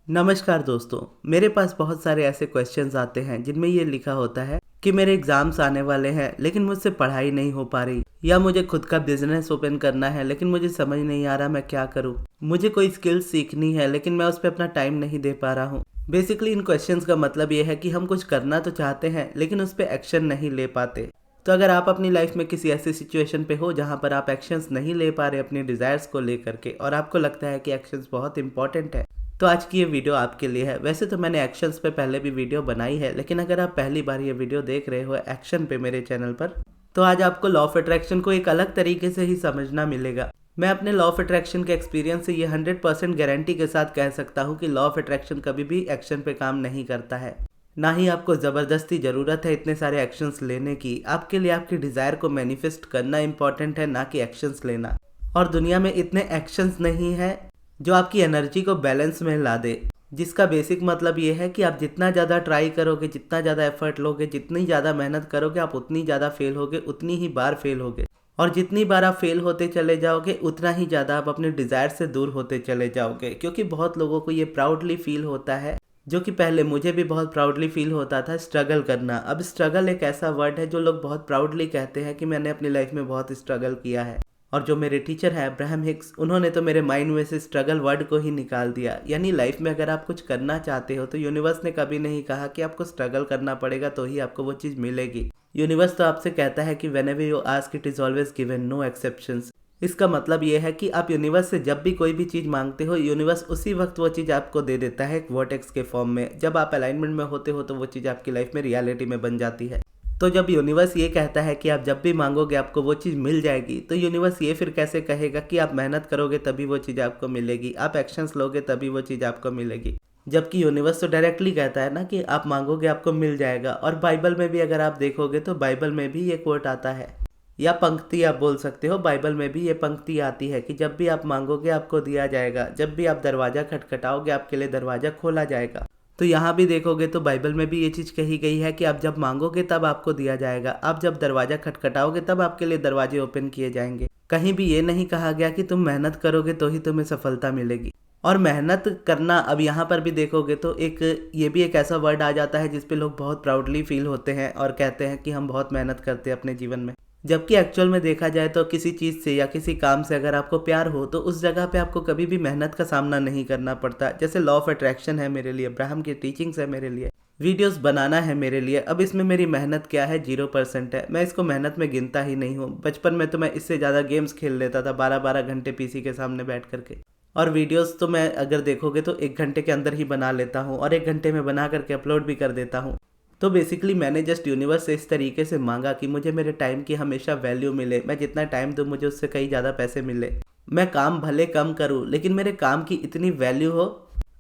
नमस्कार दोस्तों। मेरे पास बहुत सारे ऐसे क्वेश्चंस आते हैं जिनमें ये लिखा होता है कि मेरे एग्जाम्स आने वाले हैं लेकिन मुझसे पढ़ाई नहीं हो पा रही, या मुझे खुद का बिजनेस ओपन करना है लेकिन मुझे समझ नहीं आ रहा मैं क्या करूं। मुझे कोई स्किल्स सीखनी है लेकिन मैं उस पर अपना टाइम नहीं दे पा रहा हूं। बेसिकली इन क्वेश्चंस का मतलब ये है कि हम कुछ करना तो चाहते हैं लेकिन उस पर एक्शन नहीं ले पाते। तो अगर आप अपनी लाइफ में किसी ऐसी सिचुएशन पे हो जहाँ पर आप एक्शंस नहीं ले पा रहे अपने डिज़ायर्स को लेकर के, और आपको लगता है कि एक्शंस बहुत इंपॉर्टेंट है, तो आज की ये वीडियो आपके लिए है। वैसे तो मैंने एक्शंस पे पहले भी वीडियो बनाई है, लेकिन अगर आप पहली बार ये वीडियो देख रहे हो एक्शन पे मेरे चैनल पर, तो आज आपको लॉ ऑफ अट्रैक्शन को एक अलग तरीके से ही समझना मिलेगा। मैं अपने लॉ ऑफ अट्रैक्शन के एक्सपीरियंस से ये 100% गारंटी के साथ कह सकता हूँ कि लॉ ऑफ अट्रैक्शन कभी भी एक्शन पे काम नहीं करता है। ना ही आपको ज़बरदस्ती ज़रूरत है इतने सारे एक्शंस लेने की। आपके लिए आपकी डिज़ायर को मैनिफेस्ट करना इंपॉर्टेंट है, ना कि एक्शंस लेना। और दुनिया में इतने एक्शंस नहीं है जो आपकी एनर्जी को बैलेंस में ला दे, जिसका बेसिक मतलब ये है कि आप जितना ज़्यादा ट्राई करोगे, जितना ज़्यादा एफर्ट लोगे, जितनी ज़्यादा मेहनत करोगे, आप उतनी ज़्यादा फेल होगे, उतनी ही बार फेल होगे। और जितनी बार आप फेल होते चले जाओगे उतना ही ज़्यादा आप अपने डिज़ायर से दूर होते चले जाओगे। क्योंकि बहुत लोगों को ये प्राउडली फील होता है, जो कि पहले मुझे भी बहुत प्राउडली फील होता था, स्ट्रगल करना। अब स्ट्रगल एक ऐसा वर्ड है जो लोग बहुत प्राउडली कहते हैं कि मैंने अपनी लाइफ में बहुत स्ट्रगल किया है। और जो मेरे टीचर हैं अब्राहम हिक्स, उन्होंने तो मेरे माइंड में से स्ट्रगल वर्ड को ही निकाल दिया। यानी लाइफ में अगर आप कुछ करना चाहते हो तो यूनिवर्स ने कभी नहीं कहा कि आपको स्ट्रगल करना पड़ेगा तो ही आपको वो चीज़ मिलेगी। यूनिवर्स तो आपसे कहता है कि whenever you ask it is always given, no exceptions. इसका मतलब ये है कि आप यूनिवर्स से जब भी कोई भी चीज़ मांगते हो, यूनिवर्स उसी वक्त वो चीज़ आपको दे देता है एक वर्टेक्स के फॉर्म में। जब आप अलाइनमेंट में होते हो तो वो चीज़ आपकी लाइफ में रियलिटी में बन जाती है। तो जब यूनिवर्स ये कहता है कि आप जब भी मांगोगे आपको वो चीज़ मिल जाएगी, तो यूनिवर्स ये फिर कैसे कहेगा कि आप मेहनत करोगे तभी वो चीज़ आपको मिलेगी, आप एक्शंस लोगे तभी वो चीज़ आपको मिलेगी। जबकि यूनिवर्स तो डायरेक्टली कहता है ना कि आप मांगोगे आपको मिल जाएगा। और बाइबल में भी अगर आप देखोगे तो बाइबल में भी ये कोट आता है, या पंक्ति आप बोल सकते हो। बाइबल में भी ये पंक्ति आती है कि जब भी आप मांगोगे आपको दिया जाएगा, जब भी आप दरवाज़ा खटखटाओगे आपके लिए दरवाज़ा खोला जाएगा। तो यहाँ भी देखोगे तो बाइबल में भी ये चीज़ कही गई है कि आप जब मांगोगे तब आपको दिया जाएगा, आप जब दरवाज़ा खटखटाओगे तब आपके लिए दरवाजे ओपन किए जाएंगे। कहीं भी ये नहीं कहा गया कि तुम मेहनत करोगे तो ही तुम्हें सफलता मिलेगी। और मेहनत करना, अब यहाँ पर भी देखोगे तो ये भी एक ऐसा वर्ड आ जाता है जिसपे लोग बहुत प्राउडली फील होते हैं और कहते हैं कि हम बहुत मेहनत करते हैं अपने जीवन में। जबकि एक्चुअल में देखा जाए तो किसी चीज़ से या किसी काम से अगर आपको प्यार हो तो उस जगह पे आपको कभी भी मेहनत का सामना नहीं करना पड़ता। जैसे लॉ ऑफ अट्रैक्शन है मेरे लिए, अब्राहम की टीचिंग्स है मेरे लिए, वीडियोस बनाना है मेरे लिए। अब इसमें मेरी मेहनत क्या है? 0% है। मैं इसको मेहनत में गिनता ही नहीं हूँ। बचपन में तो मैं इससे ज़्यादा गेम्स खेल लेता था 12-12 घंटे पीसी के सामने बैठ करके। और वीडियोस तो मैं अगर देखोगे तो 1 घंटे के अंदर ही बना लेता हूँ और 1 घंटे में बना करके अपलोड भी कर देता हूँ। तो बेसिकली मैंने जस्ट यूनिवर्स से इस तरीके से मांगा कि मुझे मेरे टाइम की हमेशा वैल्यू मिले। मैं जितना टाइम दूँ मुझे उससे कहीं ज़्यादा पैसे मिले। मैं काम भले कम करूँ लेकिन मेरे काम की इतनी वैल्यू हो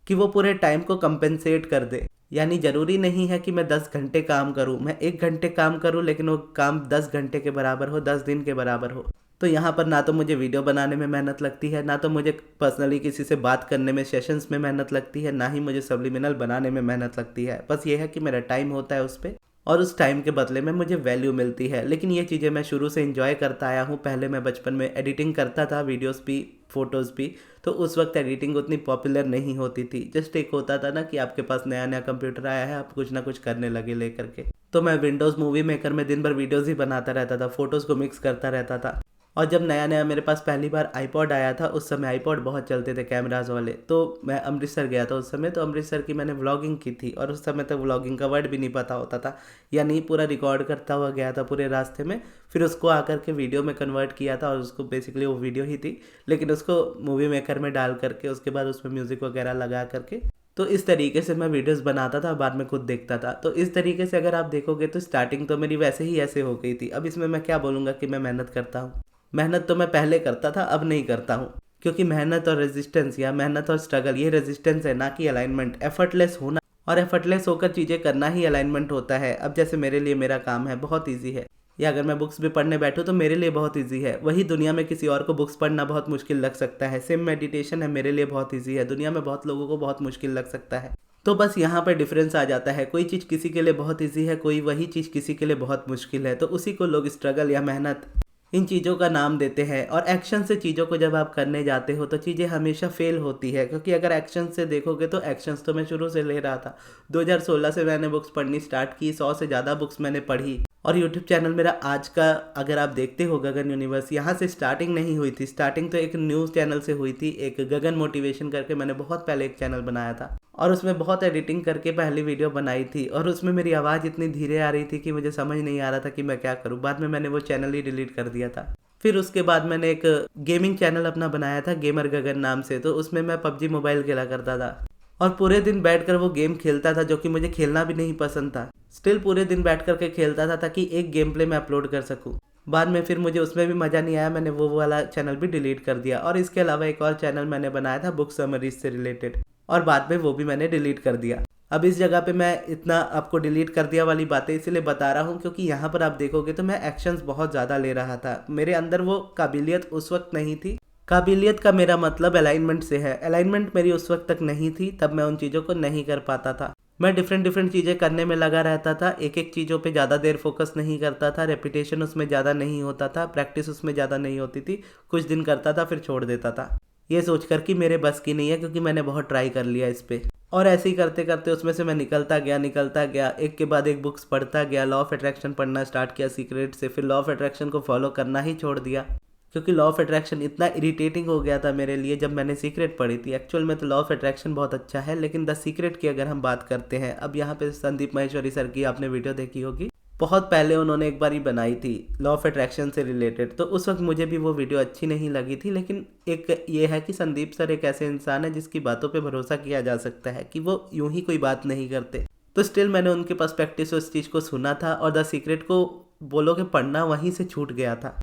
कि वो पूरे टाइम को कंपेंसेट कर दे। यानी ज़रूरी नहीं है कि मैं 10 घंटे काम करूँ, मैं 1 घंटे काम करूँ लेकिन वो काम 10 घंटे के बराबर हो, 10 दिन के बराबर हो। तो यहाँ पर ना तो मुझे वीडियो बनाने में मेहनत लगती है, ना तो मुझे पर्सनली किसी से बात करने में, सेशंस में मेहनत लगती है, ना ही मुझे सब्लिमिनल बनाने में मेहनत लगती है। बस ये है कि मेरा टाइम होता है उस पर और उस टाइम के बदले में मुझे वैल्यू मिलती है। लेकिन ये चीज़ें मैं शुरू से एंजॉय करता आया हूँ। पहले मैं बचपन में एडिटिंग करता था, वीडियोस भी, फोटोज़ भी। तो उस वक्त एडिटिंग उतनी पॉपुलर नहीं होती थी। जस्ट एक होता था ना कि आपके पास नया नया कंप्यूटर आया है, आप कुछ ना कुछ करने लगे लेकर के। तो मैं विंडोज़ मूवी मेकर में दिन भर वीडियोज़ ही बनाता रहता था, फ़ोटोज़ को मिक्स करता रहता था। और जब नया नया मेरे पास पहली बार आईपॉड आया था, उस समय आईपॉड बहुत चलते थे कैमराज वाले, तो मैं अमृतसर गया था उस समय। तो अमृतसर की मैंने व्लॉगिंग की थी और उस समय तक व्लॉगिंग का वर्ड भी नहीं पता होता था, यानी पूरा रिकॉर्ड करता हुआ गया था पूरे रास्ते में। फिर उसको आकर के वीडियो में कन्वर्ट किया था और उसको बेसिकली वो वीडियो ही थी, लेकिन उसको मूवी मेकर में डाल करके उसके बाद उसमें म्यूज़िक वगैरह लगा करके, तो इस तरीके से मैं वीडियोस बनाता था, बाद में खुद देखता था। तो इस तरीके से अगर आप देखोगे तो स्टार्टिंग तो मेरी वैसे ही ऐसे हो गई थी। अब इसमें मैं क्या बोलूँगा कि मैं मेहनत करता हूँ। मेहनत तो मैं पहले करता था, अब नहीं करता हूँ। क्योंकि मेहनत और रेजिस्टेंस, या मेहनत और स्ट्रगल, ये रेजिस्टेंस है ना कि अलाइनमेंट। एफर्टलेस होना और एफर्टलेस होकर चीज़ें करना ही अलाइनमेंट होता है। अब जैसे मेरे लिए मेरा काम है बहुत ईजी है, या अगर मैं बुक्स भी पढ़ने बैठूँ तो मेरे लिए बहुत ईजी है। वही दुनिया में किसी और को बुक्स पढ़ना बहुत मुश्किल लग सकता है। सेम मेडिटेशन है, मेरे लिए बहुत ईजी है, दुनिया में बहुत लोगों को बहुत मुश्किल लग सकता है। तो बस यहाँ पर डिफरेंस आ जाता है। कोई चीज़ किसी के लिए बहुत ईजी है, कोई वही चीज़ किसी के लिए बहुत मुश्किल है। तो उसी को लोग स्ट्रगल या मेहनत इन चीज़ों का नाम देते हैं। और एक्शन से चीज़ों को जब आप करने जाते हो तो चीज़ें हमेशा फेल होती है, क्योंकि अगर एक्शन से देखोगे तो एक्शंस तो मैं शुरू से ले रहा था। 2016 से मैंने बुक्स पढ़नी स्टार्ट की, 100 से ज़्यादा बुक्स मैंने पढ़ी। और यूट्यूब चैनल मेरा आज का अगर आप देखते हो गगन यूनिवर्स, यहाँ से स्टार्टिंग नहीं हुई थी। स्टार्टिंग तो एक न्यूज़ चैनल से हुई थी, एक गगन मोटिवेशन करके मैंने बहुत पहले एक चैनल बनाया था और उसमें बहुत एडिटिंग करके पहली वीडियो बनाई थी। और उसमें मेरी आवाज़ इतनी धीरे आ रही थी कि मुझे समझ नहीं आ रहा था कि मैं क्या करूँ। बाद में मैंने वो चैनल ही डिलीट कर दिया था। फिर उसके बाद मैंने एक गेमिंग चैनल अपना बनाया था गेमर गगन नाम से, तो उसमें मैं पबजी मोबाइल खेला करता था और पूरे दिन बैठकर वो गेम खेलता था जो कि मुझे खेलना भी नहीं पसंद था। स्टिल पूरे दिन बैठ करके खेलता था ताकि एक गेम प्ले मैं अपलोड कर सकूं। बाद में फिर मुझे उसमें भी मज़ा नहीं आया, मैंने वो वाला चैनल भी डिलीट कर दिया। और इसके अलावा एक और चैनल मैंने बनाया था बुक समरीज से रिलेटेड, और बाद में वो भी मैंने डिलीट कर दिया। अब इस जगह पे मैं इतना आपको डिलीट कर दिया वाली बातें इसलिए बता रहा हूँ क्योंकि यहाँ पर आप देखोगे तो मैं एक्शंस बहुत ज़्यादा ले रहा था। मेरे अंदर वो काबिलियत उस वक्त नहीं थी। काबिलियत का मेरा मतलब अलाइनमेंट से है। अलाइनमेंट मेरी उस वक्त तक नहीं थी, तब मैं उन चीज़ों को नहीं कर पाता था। मैं डिफरेंट चीज़ें करने में लगा रहता था, एक एक चीज़ों पे ज़्यादा देर फोकस नहीं करता था, रेपिटेशन उसमें ज़्यादा नहीं होता था, प्रैक्टिस उसमें ज़्यादा नहीं होती थी। कुछ दिन करता था फिर छोड़ देता था, ये सोचकर कि मेरे बस की नहीं है, क्योंकि मैंने बहुत ट्राई कर लिया इस पे। और ऐसे ही करते करते उसमें से मैं निकलता गया, एक के बाद एक बुक्स पढ़ता गया। लॉ ऑफ अट्रैक्शन पढ़ना स्टार्ट किया सीक्रेट से, फिर लॉ ऑफ अट्रैक्शन को फॉलो करना ही छोड़ दिया क्योंकि लॉ ऑफ अट्रैक्शन इतना इरिटेटिंग हो गया था मेरे लिए जब मैंने सीक्रेट पढ़ी थी। एक्चुअल में तो लॉ ऑफ अट्रैक्शन बहुत अच्छा है, लेकिन द सीक्रेट की अगर हम बात करते हैं, अब यहाँ पे संदीप माहेश्वरी सर की आपने वीडियो देखी होगी, बहुत पहले उन्होंने एक बार ही बनाई थी लॉ ऑफ अट्रैक्शन से रिलेटेड, तो उस वक्त मुझे भी वो वीडियो अच्छी नहीं लगी थी। लेकिन एक ये है कि संदीप सर एक ऐसे इंसान है जिसकी बातों पे भरोसा किया जा सकता है कि वो यूं ही कोई बात नहीं करते। तो स्टिल मैंने उनके पर्सपेक्टिव से उस चीज़ को सुना था और द सीक्रेट को बोलोगे पढ़ना वहीं से छूट गया था।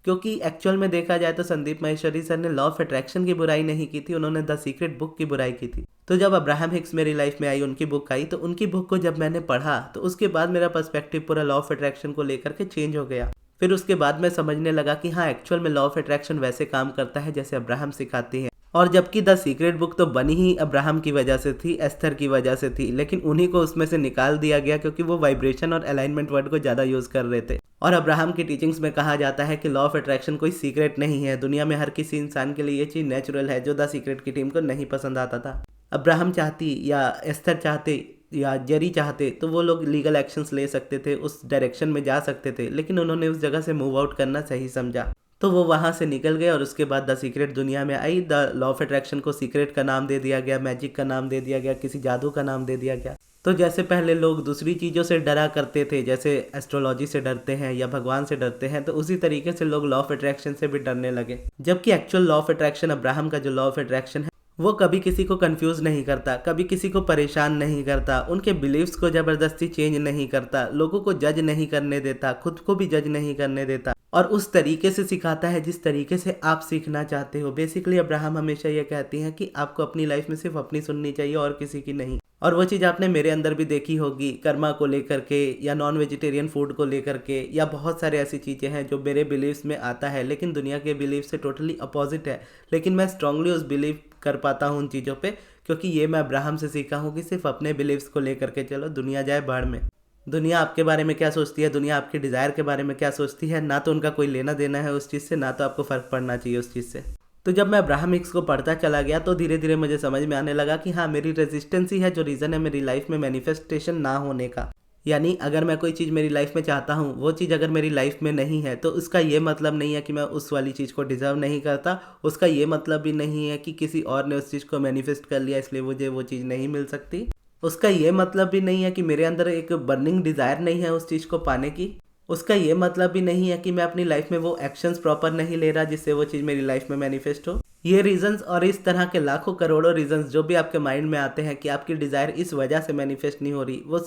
क्योंकि एक्चुअल में देखा जाए तो संदीप माहेश्वरी सर ने लॉ ऑफ अट्रैक्शन की बुराई नहीं की थी, उन्होंने द सीक्रेट बुक की बुराई की थी। तो जब अब्राहम हिक्स मेरी लाइफ में आई, उनकी बुक आई, तो उनकी बुक को जब मैंने पढ़ा तो उसके बाद मेरा पर्सपेक्टिव पूरा लॉ ऑफ अट्रैक्शन को लेकर के चेंज हो गया। फिर उसके बाद मैं समझने लगा कि हाँ, एक्चुअल में लॉ ऑफ अट्रैक्शन वैसे काम करता है जैसे अब्राहम सिखाती है। और जबकि द सीक्रेट बुक तो बनी ही अब्राहम की वजह से थी, एस्थर की वजह से थी, लेकिन उन्हीं को उसमें से निकाल दिया गया क्योंकि वो वाइब्रेशन और अलाइनमेंट वर्ड को ज़्यादा यूज़ कर रहे थे। और अब्राहम की टीचिंग्स में कहा जाता है कि लॉ ऑफ अट्रैक्शन कोई सीक्रेट नहीं है, दुनिया में हर किसी इंसान के लिए ये चीज़ नेचुरल है, जो द सीक्रेट की टीम को नहीं पसंद आता था। अब्राहम चाहती या एस्थर चाहते या जेरी चाहते तो वो लोग लीगल एक्शंस ले सकते थे, उस डायरेक्शन में जा सकते थे, लेकिन उन्होंने उस जगह से मूव आउट करना सही समझा, तो वो वहाँ से निकल गए। और उसके बाद द सीक्रेट दुनिया में आई। द लॉ ऑफ अट्रैक्शन को सीक्रेट का नाम दे दिया गया, मैजिक का नाम दे दिया गया, किसी जादू का नाम दे दिया गया। तो जैसे पहले लोग दूसरी चीज़ों से डरा करते थे, जैसे एस्ट्रोलॉजी से डरते हैं या भगवान से डरते हैं, तो उसी तरीके से लोग लॉ ऑफ अट्रैक्शन से भी डरने लगे। जबकि actual law of attraction, Abraham का जो लॉ ऑफ अट्रैक्शन है, वो कभी किसी को कंफ्यूज नहीं करता, कभी किसी को परेशान नहीं करता, उनके बिलीव्स को ज़बरदस्ती चेंज नहीं करता, लोगों को जज नहीं करने देता, खुद को भी जज नहीं करने देता, और उस तरीके से सिखाता है जिस तरीके से आप सीखना चाहते हो। बेसिकली अब्राहम हमेशा ये कहती हैं कि आपको अपनी लाइफ में सिर्फ अपनी सुननी चाहिए और किसी की नहीं। और वो चीज़ आपने मेरे अंदर भी देखी होगी, कर्मा को लेकर के या नॉन वेजिटेरियन फूड को लेकर के, या बहुत सारे ऐसी चीज़ें हैं जो मेरे बिलीव्स में आता है लेकिन दुनिया के बिलीव से टोटली अपोजिट है, लेकिन मैं स्ट्रांगली उस बिलीव कर पाता हूँ उन चीज़ों पे, क्योंकि ये मैं अब्राहम से सीखा हूँ कि सिर्फ अपने बिलीव्स को लेकर के चलो, दुनिया जाए बाढ़ में। दुनिया आपके बारे में क्या सोचती है, दुनिया आपके डिज़ायर के बारे में क्या सोचती है, ना तो उनका कोई लेना देना है उस चीज़ से, ना तो आपको फ़र्क पड़ना चाहिए उस चीज़ से। तो जब मैं अब्राहम हिक्स को पढ़ता चला गया तो धीरे धीरे मुझे समझ में आने लगा कि हाँ, मेरी रेजिस्टेंस ही है जो रीज़न है मेरी लाइफ में मैनिफेस्टेशन ना होने का। यानी अगर मैं कोई चीज़ मेरी लाइफ में चाहता हूँ, वो चीज़ अगर मेरी लाइफ में नहीं है, तो उसका ये मतलब नहीं है कि मैं उस वाली चीज़ को डिज़र्व नहीं करता। उसका ये मतलब भी नहीं है कि किसी और ने उस चीज़ को मैनिफेस्ट कर लिया इसलिए मुझे वो चीज़ नहीं मिल सकती। उसका ये मतलब भी नहीं है कि मेरे अंदर एक बर्निंग डिज़ायर नहीं है उस चीज़ को पाने की। उसका ये मतलब भी नहीं है कि मैं अपनी लाइफ में वो एक्शंस प्रॉपर नहीं ले रहा जिससे वो चीज़ मेरी लाइफ में मैनिफेस्ट हो। ये रीजंस और इस तरह के लाखों करोड़ों रीजंस जो भी आपके माइंड में आते हैं कि आपकी डिज़ायर इस वजह से मैनिफेस्ट नहीं हो रही, वो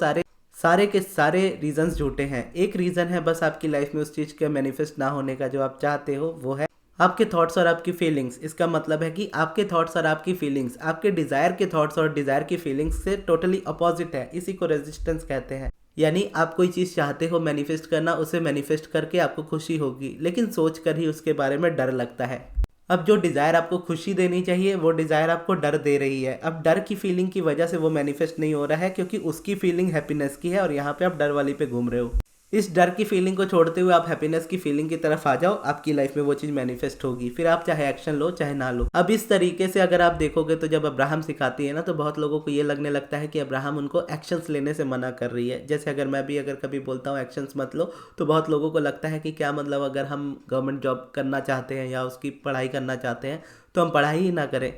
सारे के सारे रीजंस झूठे हैं। एक रीज़न है बस आपकी लाइफ में उस चीज़ के मैनिफेस्ट ना होने का जो आप चाहते हो, वो है आपके थॉट्स और आपकी फीलिंग्स। इसका मतलब है कि आपके थॉट्स और आपकी फीलिंग्स आपके डिज़ायर के थॉट्स और डिज़ायर की फीलिंग्स से टोटली अपोजिट है। इसी को रेजिस्टेंस कहते हैं। यानी आप कोई चीज़ चाहते हो मैनिफेस्ट करना, उसे मैनिफेस्ट करके आपको खुशी होगी, लेकिन सोच कर ही उसके बारे में डर लगता है। अब जो डिज़ायर आपको खुशी देनी चाहिए, वो डिज़ायर आपको डर दे रही है। अब डर की फीलिंग की वजह से वो मैनिफेस्ट नहीं हो रहा है, क्योंकि उसकी फीलिंग हैप्पीनेस की है और यहाँ पे आप डर वाली पे घूम रहे हो। इस डर की फीलिंग को छोड़ते हुए आप हैप्पीनेस की फीलिंग की तरफ आ जाओ, आपकी लाइफ में वो चीज़ मैनिफेस्ट होगी। फिर आप चाहे एक्शन लो चाहे ना लो। अब इस तरीके से अगर आप देखोगे तो जब अब्राहम सिखाती है ना, तो बहुत लोगों को ये लगने लगता है कि अब्राहम उनको एक्शंस लेने से मना कर रही है। जैसे अगर मैं भी अगर कभी बोलता हूँ एक्शंस मत लो, तो बहुत लोगों को लगता है कि क्या मतलब, अगर हम गवर्नमेंट जॉब करना चाहते हैं या उसकी पढ़ाई करना चाहते हैं तो हम पढ़ाई ही ना करें।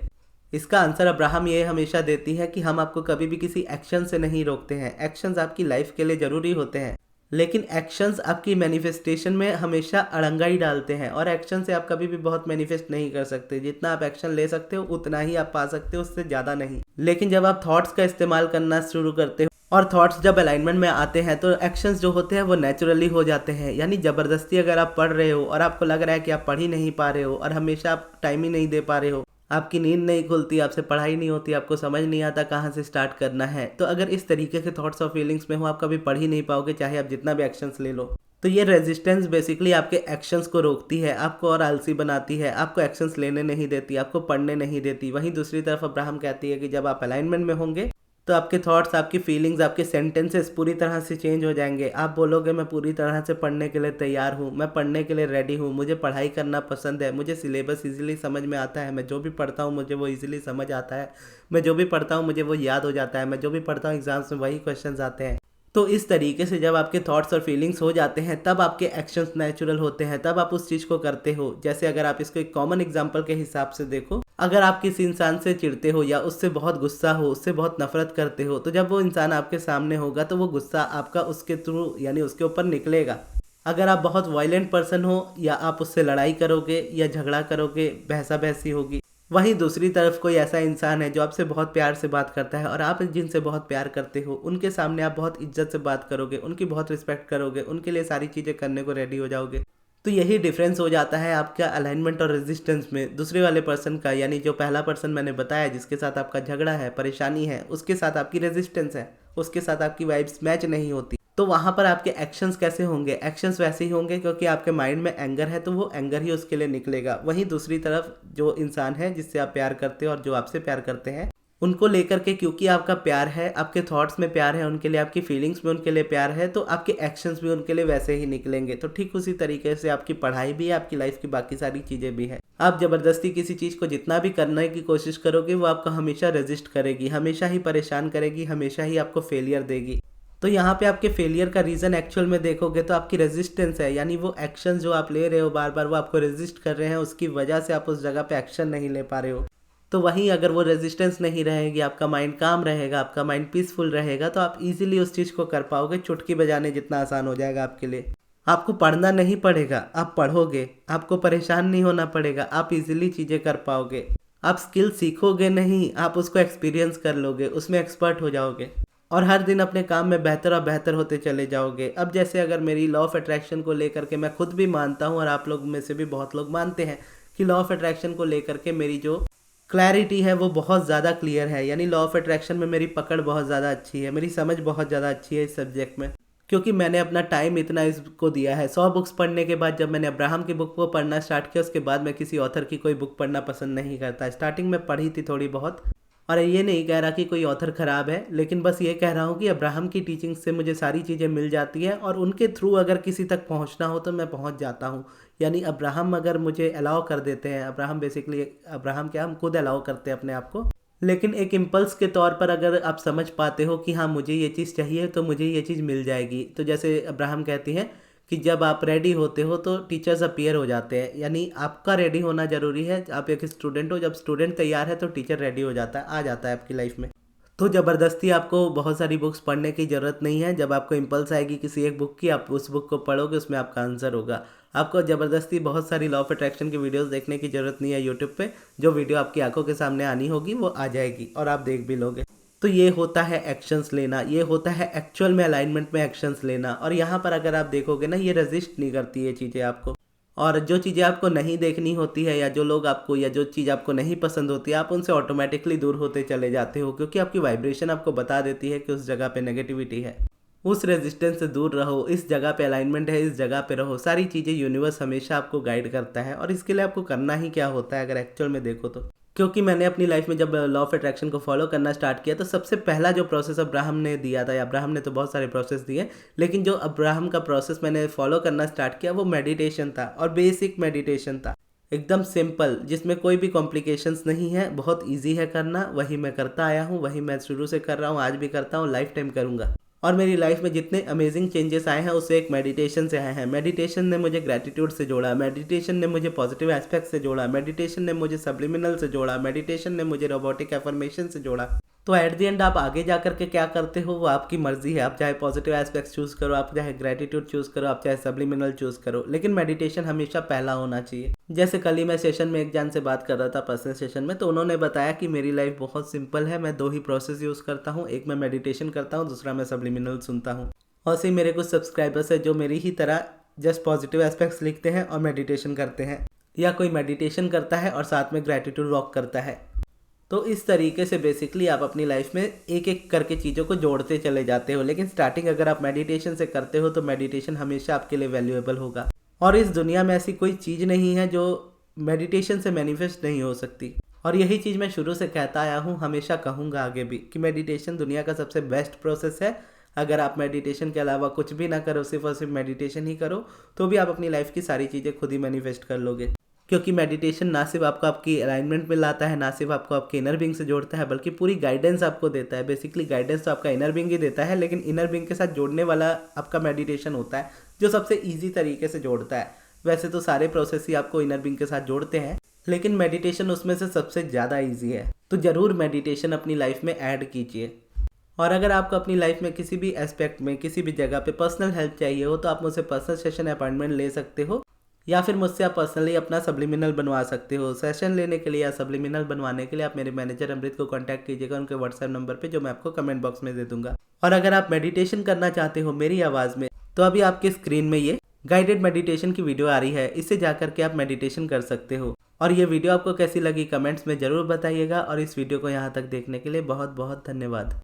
इसका आंसर अब्राहम ये हमेशा देती है कि हम आपको कभी भी किसी एक्शन से नहीं रोकते हैं। एक्शंस आपकी लाइफ के लिए ज़रूरी होते हैं, लेकिन एक्शंस आपकी मैनिफेस्टेशन में हमेशा अड़ंगाई डालते हैं, और एक्शन से आप कभी भी बहुत मैनिफेस्ट नहीं कर सकते। जितना आप एक्शन ले सकते हो उतना ही आप पा सकते हो, उससे ज़्यादा नहीं। लेकिन जब आप थॉट्स का इस्तेमाल करना शुरू करते हो और थॉट्स जब अलाइनमेंट में आते हैं तो एक्शंस जो होते हैं वो नेचुरली हो जाते हैं। यानी ज़बरदस्ती अगर आप पढ़ रहे हो और आपको लग रहा है कि आप पढ़ ही नहीं पा रहे हो और हमेशा आप टाइम ही नहीं दे पा रहे हो, आपकी नींद नहीं खुलती, आपसे पढ़ाई नहीं होती, आपको समझ नहीं आता कहाँ से स्टार्ट करना है, तो अगर इस तरीके के थॉट्स और फीलिंग्स में हो, आप कभी पढ़ ही नहीं पाओगे, चाहे आप जितना भी एक्शंस ले लो। तो ये रेजिस्टेंस बेसिकली आपके एक्शंस को रोकती है, आपको और आलसी बनाती है, आपको एक्शंस लेने नहीं देती, आपको पढ़ने नहीं देती। वहीं दूसरी तरफ अब्राहम कहती है कि जब आप अलाइनमेंट में होंगे तो आपके थॉट्स, आपकी फीलिंग्स, आपके सेंटेंसेस पूरी तरह से चेंज हो जाएंगे। आप बोलोगे मैं पूरी तरह से पढ़ने के लिए तैयार हूँ, मैं पढ़ने के लिए रेडी हूँ, मुझे पढ़ाई करना पसंद है, मुझे सिलेबस इजीली समझ में आता है, मैं जो भी पढ़ता हूँ मुझे वो इजीली समझ आता है, मैं जो भी पढ़ता हूँ मुझे वो याद हो जाता है, मैं जो भी पढ़ता हूँ एग्जाम्स में वही क्वेश्चन आते हैं। तो इस तरीके से जब आपके थॉट्स और फीलिंग्स हो जाते हैं तब आपके एक्शंस नेचुरल होते हैं, तब आप उस चीज़ को करते हो। जैसे अगर आप इसको एक कॉमन एग्जांपल के हिसाब से देखो, अगर आप किसी इंसान से चिढ़ते हो या उससे बहुत गुस्सा हो, उससे बहुत नफरत करते हो, तो जब वो इंसान आपके सामने होगा तो वो गुस्सा आपका उसके थ्रू यानी उसके ऊपर निकलेगा। अगर आप बहुत वायलेंट पर्सन हो या आप उससे लड़ाई करोगे या झगड़ा करोगे, बहसा बहसी होगी। वहीं दूसरी तरफ कोई ऐसा इंसान है जो आपसे बहुत प्यार से बात करता है और आप जिनसे बहुत प्यार करते हो, उनके सामने आप बहुत इज्जत से बात करोगे, उनकी बहुत रिस्पेक्ट करोगे, उनके लिए सारी चीज़ें करने को रेडी हो जाओगे। तो यही डिफरेंस हो जाता है आपका अलाइनमेंट और रेजिस्टेंस में दूसरे वाले पर्सन का। यानी जो पहला पर्सन मैंने बताया जिसके साथ आपका झगड़ा है, परेशानी है, उसके साथ आपकी रेजिस्टेंस है, उसके साथ आपकी वाइब्स मैच नहीं होती, तो वहाँ पर आपके एक्शंस कैसे होंगे? एक्शंस वैसे ही होंगे क्योंकि आपके माइंड में एंगर है तो वो एंगर ही उसके लिए निकलेगा। वहीं दूसरी तरफ जो इंसान है जिससे आप प्यार करते हो और जो आपसे प्यार करते हैं, उनको लेकर के क्योंकि आपका प्यार है, आपके थॉट्स में प्यार है उनके लिए, आपकी फीलिंग्स में उनके लिए प्यार है, तो आपके एक्शंस भी उनके लिए वैसे ही निकलेंगे। तो ठीक उसी तरीके से आपकी पढ़ाई भी है, आपकी लाइफ की बाकी सारी चीज़ें भी है। आप ज़बरदस्ती किसी चीज़ को जितना भी करने की कोशिश करोगे वो आपको हमेशा रेजिस्ट करेगी, हमेशा ही परेशान करेगी, हमेशा ही आपको फेलियर देगी। तो यहाँ पे आपके फेलियर का रीज़न एक्चुअल में देखोगे तो आपकी रेजिस्टेंस है। यानी वो एक्शन जो आप ले रहे हो बार बार, वो आपको रेजिस्ट कर रहे हैं, उसकी वजह से आप उस जगह पे एक्शन नहीं ले पा रहे हो। तो वहीं अगर वो रेजिस्टेंस नहीं रहेगी, आपका माइंड काम रहेगा, आपका माइंड पीसफुल रहेगा, तो आप इजीली उस चीज़ को कर पाओगे। चुटकी बजाने जितना आसान हो जाएगा आपके लिए। आपको पढ़ना नहीं पड़ेगा, आप पढ़ोगे, आपको परेशान नहीं होना पड़ेगा, आप इजीली चीज़ें कर पाओगे। आप स्किल सीखोगे नहीं, आप उसको एक्सपीरियंस कर लोगे, उसमें एक्सपर्ट हो जाओगे और हर दिन अपने काम में बेहतर और बेहतर होते चले जाओगे। अब जैसे अगर मेरी लॉ ऑफ अट्रैक्शन को लेकर के मैं खुद भी मानता हूँ और आप लोग में से भी बहुत लोग मानते हैं कि लॉ ऑफ अट्रैक्शन को लेकर के मेरी जो क्लैरिटी है वो बहुत ज़्यादा क्लियर है। यानी लॉ ऑफ अट्रैक्शन में मेरी पकड़ बहुत ज़्यादा अच्छी है, मेरी समझ बहुत ज़्यादा अच्छी है इस सब्जेक्ट में, क्योंकि मैंने अपना टाइम इतना इसको दिया है। 100 बुक्स पढ़ने के बाद जब मैंने अब्राहम की बुक को पढ़ना स्टार्ट किया, उसके बाद मैं किसी ऑथर की कोई बुक पढ़ना पसंद नहीं करता। स्टार्टिंग में पढ़ी थी थोड़ी बहुत, और ये नहीं कह रहा कि कोई ऑथर ख़राब है, लेकिन बस ये कह रहा हूँ कि अब्राहम की टीचिंग से मुझे सारी चीज़ें मिल जाती हैं और उनके थ्रू अगर किसी तक पहुँचना हो तो मैं पहुँच जाता हूँ। यानी अब्राहम अगर मुझे अलाउ कर देते हैं, अब्राहम बेसिकली, अब्राहम क्या, हम खुद अलाउ करते हैं अपने आप को, लेकिन एक इम्पल्स के तौर पर अगर आप समझ पाते हो कि हाँ मुझे ये चीज़ चाहिए तो मुझे ये चीज़ मिल जाएगी। तो जैसे अब्राहम कहती हैं कि जब आप रेडी होते हो तो टीचर्स अपीयर हो जाते हैं। यानी आपका रेडी होना ज़रूरी है। आप एक स्टूडेंट हो, जब स्टूडेंट तैयार है तो टीचर रेडी हो जाता है, आ जाता है आपकी लाइफ में। तो ज़बरदस्ती आपको बहुत सारी बुक्स पढ़ने की ज़रूरत नहीं है। जब आपको इम्पल्स आएगी किसी एक बुक की, आप उस बुक को पढ़ोगे, उसमें आपका आंसर होगा। आपको ज़बरदस्ती बहुत सारी लॉ ऑफ अट्रैक्शन की वीडियोस देखने की ज़रूरत नहीं है यूट्यूब पे। जो वीडियो आपकी आंखों के सामने आनी होगी वो आ जाएगी और आप देख भी लोगे। तो ये होता है एक्शंस लेना, ये होता है एक्चुअल में अलाइनमेंट में एक्शंस लेना। और यहाँ पर अगर आप देखोगे ना, ये रेजिस्ट नहीं करती ये चीज़ें आपको। और जो चीज़ें आपको नहीं देखनी होती है या जो लोग आपको या जो चीज़ आपको नहीं पसंद होती है, आप उनसे ऑटोमेटिकली दूर होते चले जाते हो, क्योंकि आपकी वाइब्रेशन आपको बता देती है कि उस जगह पे नेगेटिविटी है। उस रेजिस्टेंस से दूर रहो, इस जगह पे अलाइनमेंट है, इस जगह पे रहो। सारी चीज़ें यूनिवर्स हमेशा आपको गाइड करता है और इसके लिए आपको करना ही क्या होता है अगर एक्चुअल में देखो तो क्योंकि मैंने अपनी लाइफ में जब लॉ ऑफ अट्रैक्शन को फॉलो करना स्टार्ट किया तो सबसे पहला जो प्रोसेस अब्राहम ने दिया था, या अब्राहम ने तो बहुत सारे प्रोसेस दिए, लेकिन जो अब्राहम का प्रोसेस मैंने फॉलो करना स्टार्ट किया वो मेडिटेशन था, और बेसिक मेडिटेशन था, एकदम सिंपल, जिसमें कोई भी कॉम्प्लिकेशंस नहीं है, बहुत इजी है करना। वही मैं करता आया हूँ, वही मैं शुरू से कर रहा हूँ, आज भी करता हूँ, लाइफ टाइम करूँगा। और मेरी लाइफ में जितने अमेजिंग चेंजेस आए हैं उससे एक मेडिटेशन से आए हैं। मेडिटेशन ने मुझे ग्रैटिट्यूड से जोड़ा, मेडिटेशन ने मुझे पॉजिटिव एस्पेक्ट से जोड़ा, मेडिटेशन ने मुझे सब्लिमिनल से जोड़ा, मेडिटेशन ने मुझे रोबोटिक एफर्मेशन से जोड़ा। तो एट द एंड आप आगे जा करके क्या करते हो वो आपकी मर्जी है। आप चाहे पॉजिटिव एस्पेक्ट्स चूज करो, आप चाहे ग्रेटिट्यूड चूज करो, आप चाहे सब्लिमिनल चूज करो, लेकिन मेडिटेशन हमेशा पहला होना चाहिए। जैसे कल ही मैं सेशन में एक जान से बात कर रहा था, पर्सनल सेशन में, तो उन्होंने बताया कि मेरी लाइफ बहुत सिंपल है, मैं 2 ही प्रोसेस यूज करता हूँ, एक मैं मेडिटेशन करता हूँ, दूसरा मैं सब्लिमिनल सुनता हूँ। और से मेरे कुछ सब्सक्राइबर्स है जो मेरी ही तरह जस्ट पॉजिटिव एस्पेक्ट्स लिखते हैं और मेडिटेशन करते हैं, या कोई मेडिटेशन करता है और साथ में ग्रेटिट्यूड वॉक करता है। तो इस तरीके से बेसिकली आप अपनी लाइफ में एक एक करके चीज़ों को जोड़ते चले जाते हो। लेकिन स्टार्टिंग अगर आप मेडिटेशन से करते हो तो मेडिटेशन हमेशा आपके लिए वैल्यूएबल होगा, और इस दुनिया में ऐसी कोई चीज़ नहीं है जो मेडिटेशन से मैनिफेस्ट नहीं हो सकती। और यही चीज़ मैं शुरू से कहता आया हूँ, हमेशा कहूँगा आगे भी, कि मेडिटेशन दुनिया का सबसे बेस्ट प्रोसेस है। अगर आप मेडिटेशन के अलावा कुछ भी ना करो, सिर्फ और सिर्फ मेडिटेशन ही करो, तो भी आप अपनी लाइफ की सारी चीज़ें खुद ही मैनिफेस्ट कर लोगे। क्योंकि मेडिटेशन ना सिर्फ आपको आपकी अलाइनमेंट में लाता है, ना सिर्फ आपको आपके इनर बीइंग से जोड़ता है, बल्कि पूरी गाइडेंस आपको देता है। बेसिकली गाइडेंस तो आपका इनर बीइंग ही देता है, लेकिन इनर बीइंग के साथ जोड़ने वाला आपका मेडिटेशन होता है, जो सबसे ईजी तरीके से जोड़ता है। वैसे तो सारे प्रोसेस ही आपको इनर बीइंग के साथ जोड़ते हैं, लेकिन मेडिटेशन उसमें से सबसे ज़्यादा ईजी है। तो ज़रूर मेडिटेशन अपनी लाइफ में ऐड कीजिए। और अगर आपको अपनी लाइफ में किसी भी एस्पेक्ट में, किसी भी जगह पे पर्सनल हेल्प चाहिए हो, तो आप मुझसे पर्सनल सेशन अपॉइंटमेंट ले सकते हो, या फिर मुझसे आप पर्सनली अपना सब्लिमिनल बनवा सकते हो। सेशन लेने के लिए या सब्लिमिनल बनवाने के लिए आप मेरे मैनेजर अमृत को कांटेक्ट कीजिएगा, उनके व्हाट्सएप नंबर पे, जो मैं आपको कमेंट बॉक्स में दे दूंगा। और अगर आप मेडिटेशन करना चाहते हो मेरी आवाज़ में, तो अभी आपकी स्क्रीन में ये गाइडेड मेडिटेशन की वीडियो आ रही है, इससे जाकर के आप मेडिटेशन कर सकते हो। और ये वीडियो आपको कैसी लगी कमेंट्स में ज़रूर बताइएगा, और इस वीडियो को यहाँ तक देखने के लिए बहुत बहुत धन्यवाद।